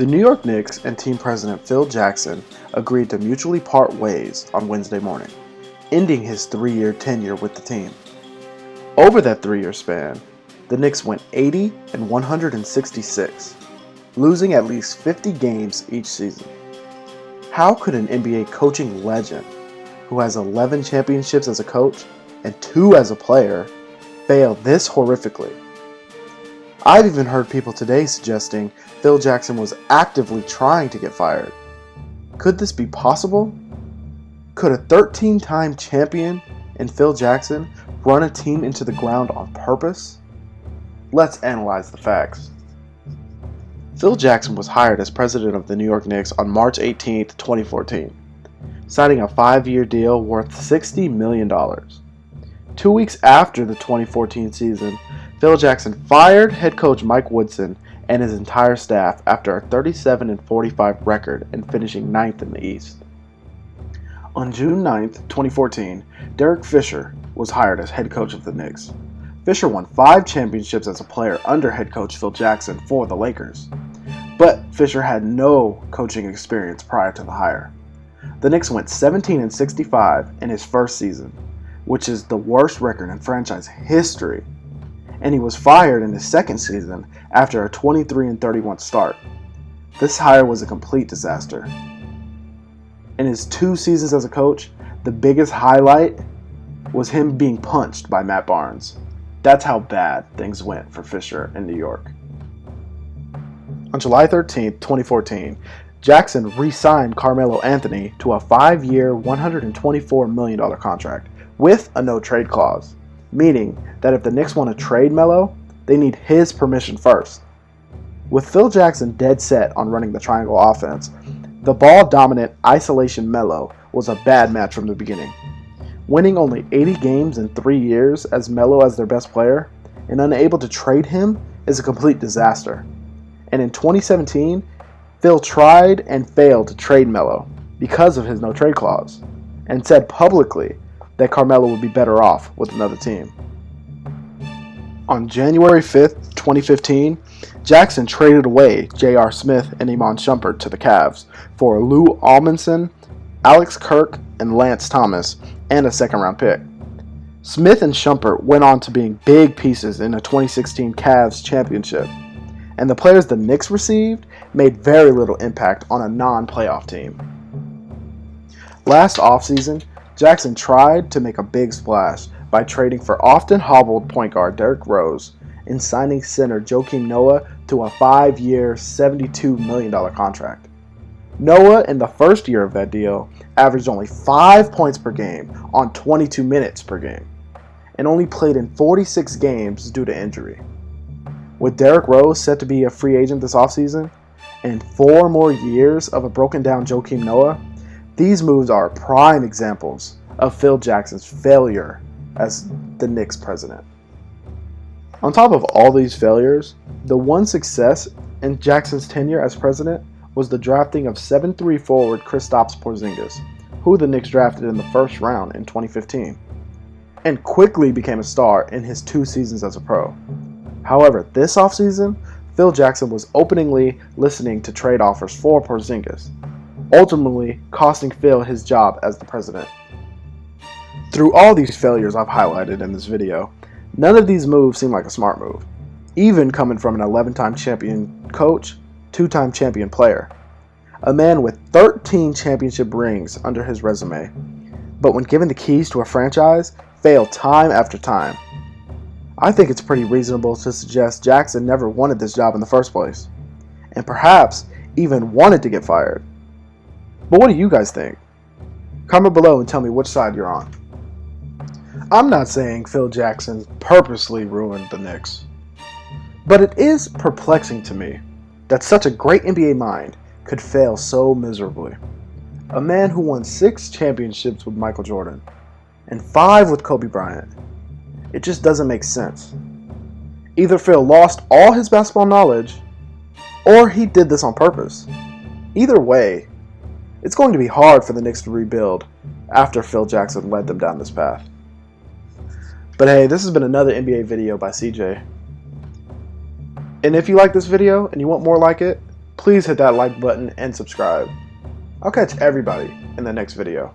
The New York Knicks and team president Phil Jackson agreed to mutually part ways on Wednesday morning, ending his 3-year tenure with the team. Over that 3-year span, the Knicks went 80 and 166, losing at least 50 games each season. How could an NBA coaching legend, who has 11 championships as a coach and 2 as a player, fail this horrifically? I've even heard people today suggesting Phil Jackson was actively trying to get fired. Could this be possible? Could a 13-time champion in Phil Jackson run a team into the ground on purpose? Let's analyze the facts. Phil Jackson was hired as president of the New York Knicks on March 18, 2014, signing a 5-year deal worth $60 million. 2 weeks after the 2014 season, Phil Jackson fired head coach Mike Woodson and his entire staff after a 37-45 record and finishing 9th in the East. On June 9, 2014, Derek Fisher was hired as head coach of the Knicks. Fisher won 5 championships as a player under head coach Phil Jackson for the Lakers. But Fisher had no coaching experience prior to the hire. The Knicks went 17-65 in his first season, which is the worst record in franchise history. And he was fired in his second season after a 23-31 start. This hire was a complete disaster. In his 2 seasons as a coach, the biggest highlight was him being punched by Matt Barnes. That's how bad things went for Fisher in New York. On July 13, 2014, Jackson re-signed Carmelo Anthony to a 5-year, $124 million contract with a no-trade clause, meaning that if the Knicks want to trade Melo, they need his permission first. With Phil Jackson dead set on running the triangle offense, the ball-dominant isolation Melo was a bad match from the beginning. Winning only 80 games in 3 years as Melo as their best player and unable to trade him is a complete disaster. And in 2017, Phil tried and failed to trade Melo because of his no-trade clause and said publicly that Carmelo would be better off with another team. On January 5th, 2015, Jackson traded away J.R. Smith and Iman Shumpert to the Cavs for Lou Almondson, Alex Kirk, and Lance Thomas, and a second-round pick. Smith and Shumpert went on to being big pieces in the 2016 Cavs championship, and the players the Knicks received made very little impact on a non-playoff team. Last offseason, Jackson tried to make a big splash by trading for often hobbled point guard Derrick Rose and signing center Joakim Noah to a 5-year, $72 million contract. Noah, in the first year of that deal, averaged only 5 points per game on 22 minutes per game, and only played in 46 games due to injury. With Derrick Rose set to be a free agent this offseason, and 4 more years of a broken-down Joakim Noah, these moves are prime examples of Phil Jackson's failure as the Knicks president. On top of all these failures, the one success in Jackson's tenure as president was the drafting of 7'3" forward Kristaps Porzingis, who the Knicks drafted in the first round in 2015, and quickly became a star in his 2 seasons as a pro. However, this offseason, Phil Jackson was openly listening to trade offers for Porzingis, ultimately costing Phil his job as the president. Through all these failures I've highlighted in this video, none of these moves seem like a smart move, even coming from an 11-time champion coach, 2-time champion player, a man with 13 championship rings under his resume, but when given the keys to a franchise, failed time after time. I think it's pretty reasonable to suggest Jackson never wanted this job in the first place, and perhaps even wanted to get fired. But what do you guys think? Comment below and tell me which side you're on. I'm not saying Phil Jackson purposely ruined the Knicks, but it is perplexing to me that such a great NBA mind could fail so miserably. A man who won 6 championships with Michael Jordan and 5 with Kobe Bryant. It just doesn't make sense. Either Phil lost all his basketball knowledge, or he did this on purpose. Either way, it's going to be hard for the Knicks to rebuild after Phil Jackson led them down this path. But hey, this has been another NBA video by CJ. And if you like this video and you want more like it, Please hit that like button and subscribe. I'll catch everybody in the next video.